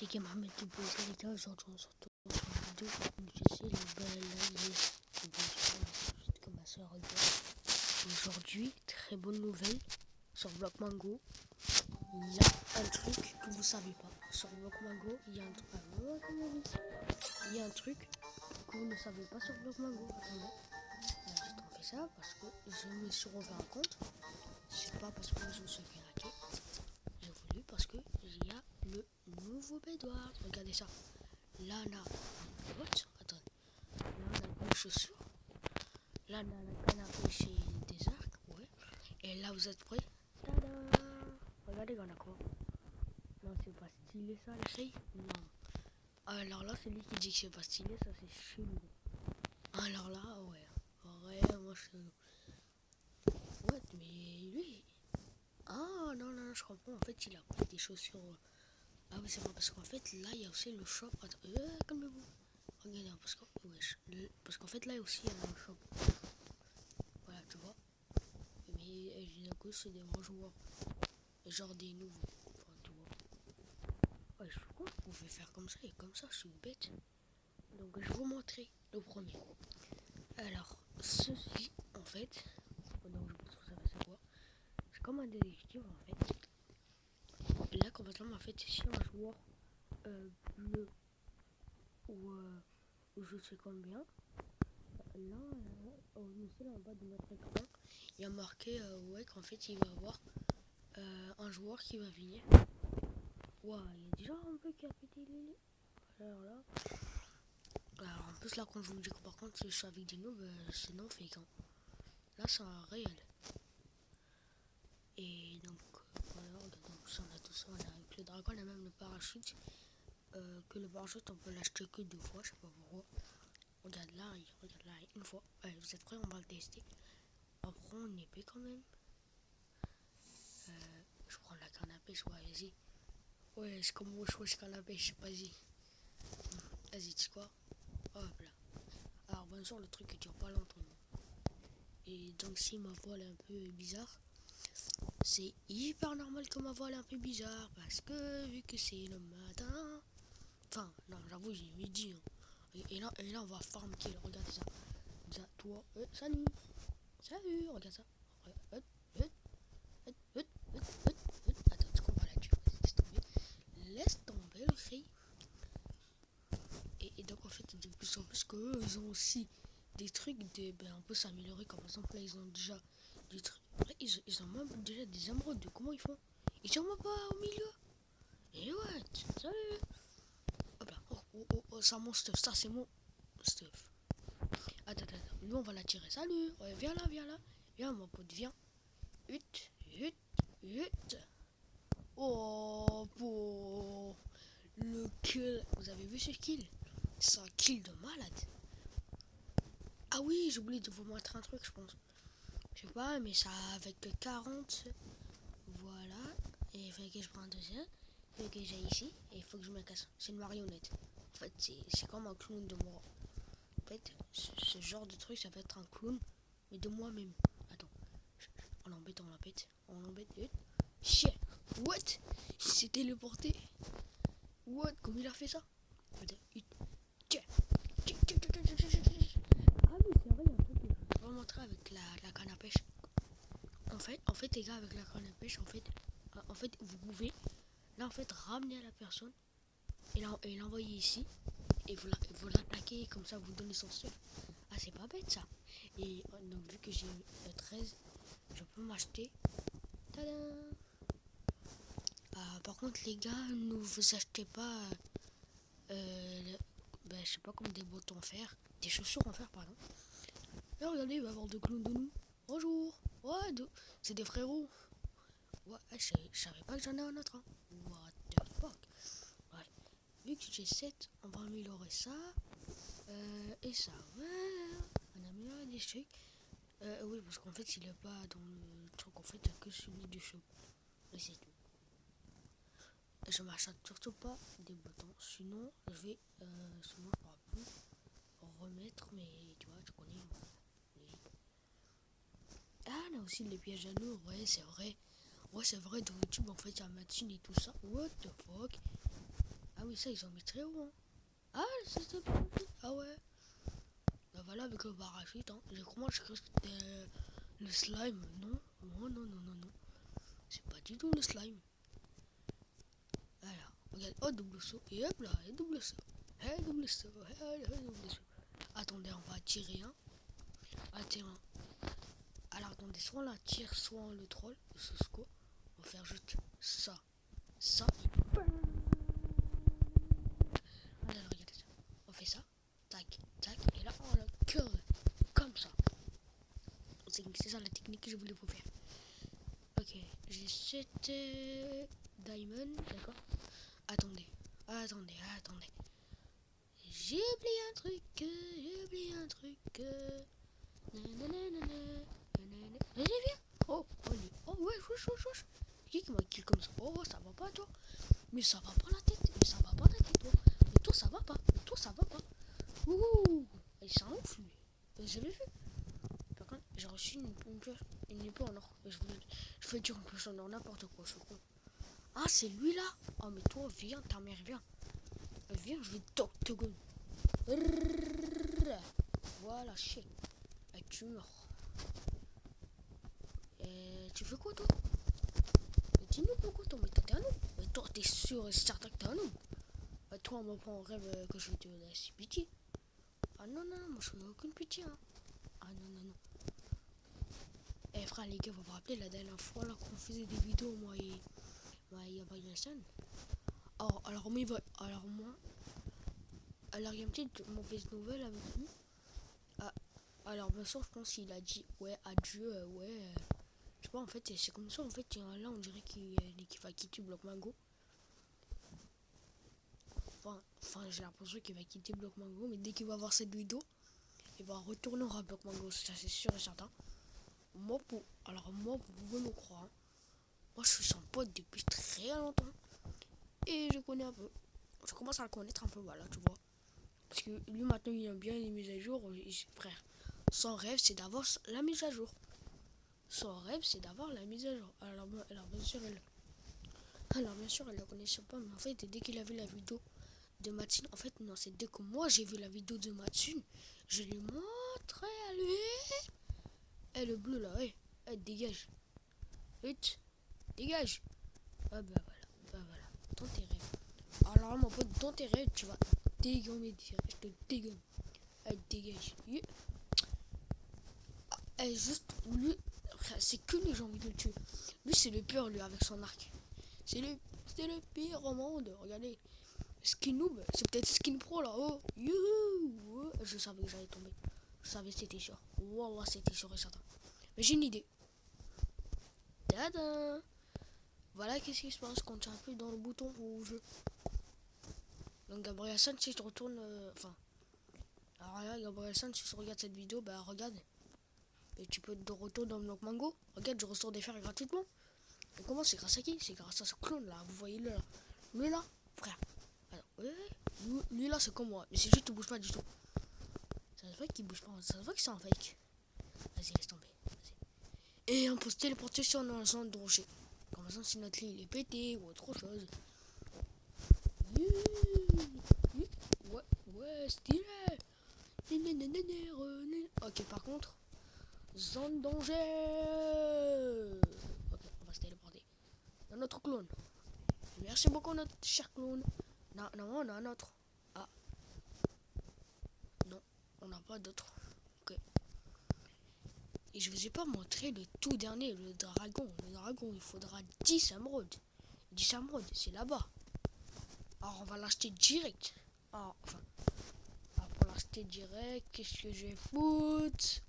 c'est qui Mohamed Dibouza, les gars, aujourd'hui on se retrouve sur une vidéo comme je sais, le comme ma soeur regarde. Aujourd'hui, très bonne nouvelle, sur Blockmango, il y a un truc que vous savez pas. Sur Blockmango, il y a un truc, que vous ne savez pas sur Blockmango. Attendez, j'ai trop fait ça parce que je me suis refait un compte. C'est pas parce que je me suis fait hacker. J'ai voulu parce que il y a le nouveau bédouard. Regardez ça. Là, on a une botte. Attends. Là, on a une chaussure. Là, on a la canne à pêcher des arcs. Ouais. Et là, vous êtes prêts? Tada! Regardez, on a quoi? Non, c'est pas stylé ça, les filles? Non. Alors là, c'est lui qui dit que c'est pas stylé. Ça, c'est chelou. Alors là, ouais. Vraiment chelou. Ouais, mais lui. Ah, non, je comprends. En fait, il a pris des chaussures. Ah oui, c'est vrai, parce qu'en fait, là, il y a aussi le shop. Attends, calmez-vous. Regardez, parce qu'en fait, là aussi, il y a un shop. Voilà, tu vois. Mais d'un coup, c'est des bons joueurs. Genre des nouveaux. Enfin, tu vois. Ouais, je crois qu'on pouvait faire comme ça et comme ça, je suis bête. Donc, je vais vous montrer le premier. Alors, ceci, en fait, donc je pense que ça va savoir. C'est comme un détective, en fait. Là, complètement, en fait, si un joueur bleu ou je sais combien, là, en bas de notre écran, il y a marqué ouais, qu'en fait, il va y avoir un joueur qui va venir. Ouais, il y a déjà un peu qui a pété les. Alors, en plus, là, quand je vous dis que par contre, si je suis avec des noobs, c'est non fake. Hein. Là, c'est un réel. Et donc, voilà, on a tout ça. On a avec le dragon, on a même le parachute. Que le parachute, on peut l'acheter que 2 fois, je sais pas pourquoi. Regarde là, une fois. Allez, vous êtes prêts? On va le tester. On prend une épée quand même. Je prends la canne à pêche, ouais, vas-y. Ouais, c'est comme moi, je choisis canne à pêche, vas-y. Vas-y, tu sais quoi? Hop là. Alors, bien sûr, le truc il dure pas longtemps. Et donc, si ma voix est un peu bizarre, c'est hyper normal que ma voix est un peu bizarre. Parce que, vu que c'est le matin. Enfin, non, j'avoue, j'ai midi. Hein. Et là, on va farm kill, regardez ça. Ça, toi, salut. Salut, regarde ça. Attends, tu comprends la tuer. Laisse tomber. Laisse tomber le cri. Et donc en fait, de plus en plus qu'eux, ils ont aussi des trucs on peut s'améliorer. Comme par exemple, là, ils ont déjà des trucs. Après, ils ont même déjà des émeraudes. Comment ils font? Ils sont même pas au milieu. Et ouais, salut. Hop là. Oh, ça mon stuff. Ça, c'est mon stuff. Attends. Nous, on va la tirer. Salut. Ouais, viens là. Viens, mon pote, viens. Hut. Oh, pour le kill. Vous avez vu ce kill? C'est un kill de malade. Ah oui, j'ai oublié de vous montrer un truc, je pense. Je sais pas, mais ça avec 40. Voilà. Et il fallait que je prenne un deuxième. Il fallait que j'aille ici. Et il faut que je me casse. C'est une marionnette. En fait, c'est comme un clown de moi. En fait, ce genre de truc, ça va être un clown, mais de moi-même. Attends. On l'embête. On l'embête. Chien. What? Il s'est téléporté. What? Comment il a fait ça? Tiens. Ah oui, c'est vrai, il y a un truc que je vais vous montrer avec la canne à pêche. En fait, les gars, avec la canne à pêche, en fait, vous pouvez, là, en fait, ramener la personne et l'envoyer ici. Et vous l'attaquez, comme ça, vous donnez son stuff. Ah, c'est pas bête, ça. Et donc, vu que j'ai 13, je peux m'acheter. Tadam! Par contre, les gars, ne vous achetez pas, je sais pas, comme des bottes en fer, des chaussures en fer, pardon. Et regardez, il va y avoir deux clowns de nous. Bonjour. Ouais, c'est des frérots. Ouais, je savais pas que j'en ai un autre. Hein. What the fuck. Ouais. Vu que j'ai 7, on va améliorer ça. Et ça. Ouais. On améliore des trucs. Oui, parce qu'en fait, il est pas dans le truc. En fait, il n'y a que celui du shop. Et c'est tout. Je m'achète surtout pas des boutons. Sinon, je pourrais plus remettre. Mais tu vois, tu connais. Ah, là aussi les pièges à l'eau, ouais, c'est vrai. Ouais, c'est vrai, dans YouTube, en fait, il y a Matine et tout ça. What the fuck? Ah oui, ça, ils ont mis très haut. Hein. Ah, c'était... Ah ouais. Bah voilà, avec le parachute. Hein. J'ai cru que c'était le slime. Non, non, non, non, non, non. C'est pas du tout le slime. Voilà. Regarde, oh, double saut. Et hop là, et double saut. Et double saut. Et double saut. Attendez, on va tirer un. Ah, tiens. Alors, attendez, soit on la tire, soit on le troll. C'est ce quoi. On va faire juste ça. Ça. Alors, regardez ça. On fait ça. Tac, tac. Et là, on le curve. Comme ça. C'est ça la technique que je voulais vous faire. Ok, j'ai 7 diamond, d'accord. Attendez, attendez, attendez. J'ai oublié un truc, j'ai oublié un truc. Vas-y, viens. Oh, oh, ouais, chouche. Qui m'a kill comme ça? Oh, ça va pas, toi. Mais ça va pas la tête, mais ça va pas la tête, toi. Mais toi, ça va pas, mais toi, ça va pas. Ouh, il s'en ouf, lui. Vous avez vu? Par contre, j'ai reçu une épée en or. Je vais dire en plus en or n'importe quoi, je suis con. Ah, c'est lui là. Oh, mais toi, viens, ta mère, viens. Viens, je vais te gun. Voilà, shit. Et tu meurs. Et tu fais quoi, toi? Mais dis-nous pourquoi toi, mais toi, t'es un noob. Mais toi, t'es sûr et certain que t'es un noob. Et toi, on me prend en rêve que je vais te laisser pitié. Ah non, non, non, moi, je fais aucune pitié, hein. Ah non, non, non. Eh frère, les gars, vous vous rappelez la dernière fois là qu'on faisait des vidéos, moi et Brian. Alors moi, alors il y a une petite mauvaise nouvelle avec lui. Ah, alors bien sûr, je pense qu'il a dit ouais, adieu, ouais. Je sais pas, en fait, c'est comme ça, en fait, là, on dirait qu'il va quitter Block Mango. Enfin, j'ai l'impression qu'il va quitter Block Mango, mais dès qu'il va voir cette vidéo, il va retourner à Block Mango, ça c'est sûr et certain. Alors moi, vous pouvez me croire, hein. Moi, je suis son pote depuis très longtemps. Et je connais un peu. Je commence à le connaître un peu, voilà, tu vois. Parce que lui, maintenant, il aime bien les mises à jour. Frère, son rêve, c'est d'avoir la mise à jour. Son rêve, c'est d'avoir la mise à jour. Alors, bien sûr, elle ne la connaissait pas. Mais en fait, dès qu'il a vu la vidéo de Matsune, en fait, non, c'est dès que moi, j'ai vu la vidéo de Matsune, je lui ai montré à lui. Eh, le bleu, là, dégage. Vite, dégage. Ah, bah voilà, dans tes rêves. Alors, mon pote, dans tes rêves, tu vas dégommer direct. Je te dégomme. Elle dégage. Elle juste, lui, c'est que les gens qui le tuent. Lui, c'est le pire, lui, avec son arc. C'est le pire au monde. Regardez. Skin noob, c'est peut-être skin pro là. Oh, youhou. Je savais que j'allais tomber. Je savais, c'était sûr. Wallah, c'était sûr et certain. Mais j'ai une idée. Tada. Voilà qu'est-ce qui se passe quand tu appuies dans le bouton rouge. Donc Gabriel San, si je retourne... alors là, Gabriel San, si tu regardes cette vidéo, bah regarde. Et tu peux de retour dans Block Mango. Regarde, je ressors des fers gratuitement. Et comment? C'est grâce à qui? C'est grâce à ce clone là. Vous voyez le là. Lui là, frère. Alors, lui là, c'est comme moi. Mais c'est juste qu'il bouge pas du tout. Ça se voit qu'il bouge pas. Ça se voit que c'est un fake. Vas-y, laisse tomber. Et on peut se téléporter sur un zone de rocher. Comme ça, si notre lit il est pété ou autre chose. Ouais, stylé. Ok, par contre, zone danger. Ok, on va se téléporter dans notre clone. Merci beaucoup, notre cher clone. Non, on a un autre. Ah, non, on n'a pas d'autre. Ok. Et je vous ai pas montré le tout dernier, le dragon. Le dragon, il faudra 10 émeraudes. 10 émeraudes, c'est là-bas. Alors, on va l'acheter direct. Alors, pour l'acheter direct, qu'est-ce que je vais foutre?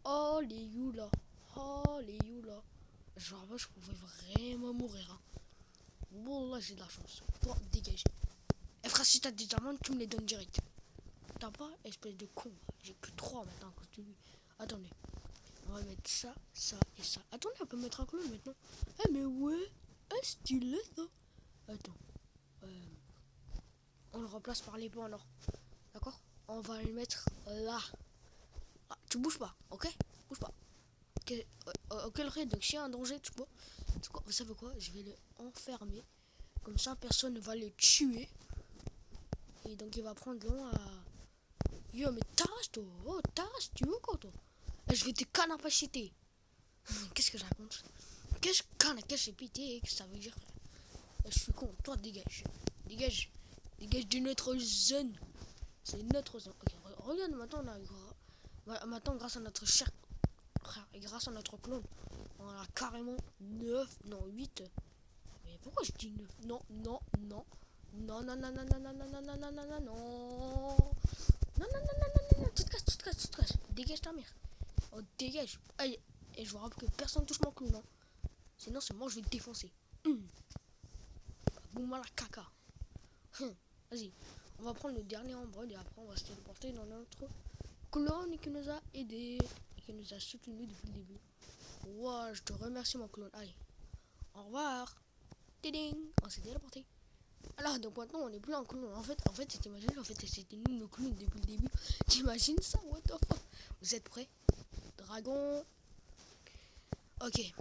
Oh, les Youla. Oh, les Youla. Genre, moi, je pouvais vraiment mourir. Hein. Bon, là, j'ai de la chance. Bon, dégage. Et frère, si t'as des amandes, tu me les donnes direct. T'as pas, espèce de con. J'ai plus 3 maintenant à cause de lui. Attendez. On va mettre ça, ça et ça. Attendez, on peut mettre un clone maintenant. Eh, mais ouais. Stylé, ça. Attends. On le remplace par les points alors. D'accord? On va le mettre là. Ah, tu bouges pas, ok? Bouge pas. Ok, le raid, donc s'il y a un danger, tu vois, vous savez quoi? Je vais le enfermer Comme ça, personne ne va les tuer. Et donc, il va prendre long à... Yo, mais tasse, toi. Oh, tasse, tu veux quoi, toi? Je vais te canapaciter. Qu'est-ce que je raconte? Qu'est-ce que canapaciter? Qu'est-ce que ça veut dire? Je suis con. Toi, dégage. Dégage. Dégage de notre zone. C'est notre zone. Ok, regarde, maintenant, maintenant, grâce à notre cher frère et grâce à notre clone, on a carrément 9, non, 8. Mais pourquoi je dis 9? Non, non, non. Non, non, non, non, non, non, non, non, non, non, non, non, non. Non, non, non, non, non, non, tu te casses, tu te casses, tu te casses. Dégage ta mère. Oh, dégage. Allez, et je vous rappelle que personne touche mon clown, hein. Sinon, c'est moi, je vais te défoncer. Boum, la caca. Vas-y, on va prendre le dernier embrun et après, on va se téléporter dans notre clone qui nous a aidés et qui nous a soutenus depuis le début. Wow, je te remercie, mon clone. Allez, au revoir. Tiding, on s'est téléporté. Alors, donc maintenant, on n'est plus en clone. En fait, t'imagines, c'était nous nos clones depuis le début. T'imagines ça? What the fuck? Vous êtes prêts? Dragon. Ok.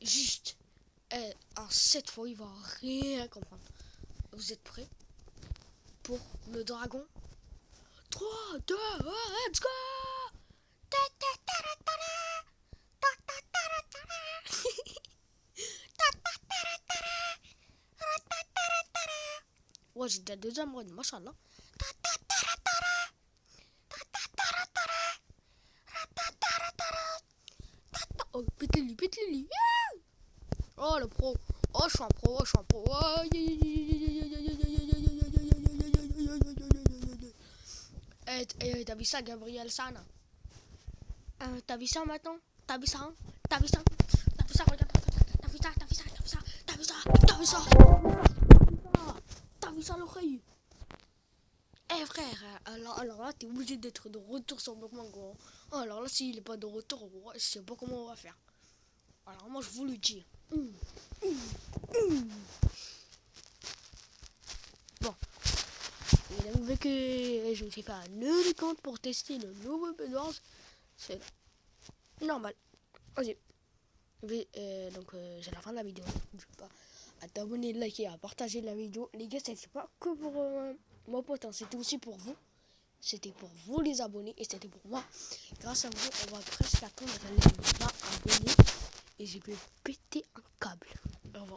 Juste. Alors, cette fois, il va rien comprendre. Vous êtes prêts? Pour le dragon? 3, 2, 1, let's go! Ouais, j'ai déjà 2 amoureux, machallah. Oh, pète-le-lui, pète-le-lui. Oh, le pro. Oh, je suis un pro, oh, je suis un pro. T'as vu ça, Gabriel Sana? T'as vu ça maintenant? T'as vu ça, hein? T'as vu ça? T'as vu ça, regarde. T'as vu ça, t'as vu ça, t'as vu ça, t'as vu ça, t'as vu ça? T'as vu ça, l'oreille? Eh frère, alors là, t'es obligé d'être de retour sur Blockman, gros. Oh, alors là, s'il est pas de retour, je sais pas comment on va faire. Alors moi, je vous le dis. Bon. Et donc, vu que je me suis fait un nouveau compte pour tester le nouveau Bedwars, c'est normal. Vas-y. Donc, c'est la fin de la vidéo. N'oublie pas à t'abonner, liker, à partager la vidéo. Les gars, c'était pas que pour mon pote, hein, c'était aussi pour vous. C'était pour vous les abonnés et c'était pour moi. Grâce à vous, on va presque atteindre les 20 abonnés. Et j'ai pu péter un câble. On va...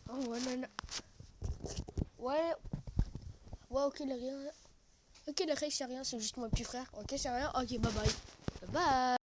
Oh ouais, non, non. Ouais. Ouais, ok, le rien. Ok, le reste, c'est rien, c'est juste mon petit frère. Ok, c'est rien. Ok, bye bye. Bye bye.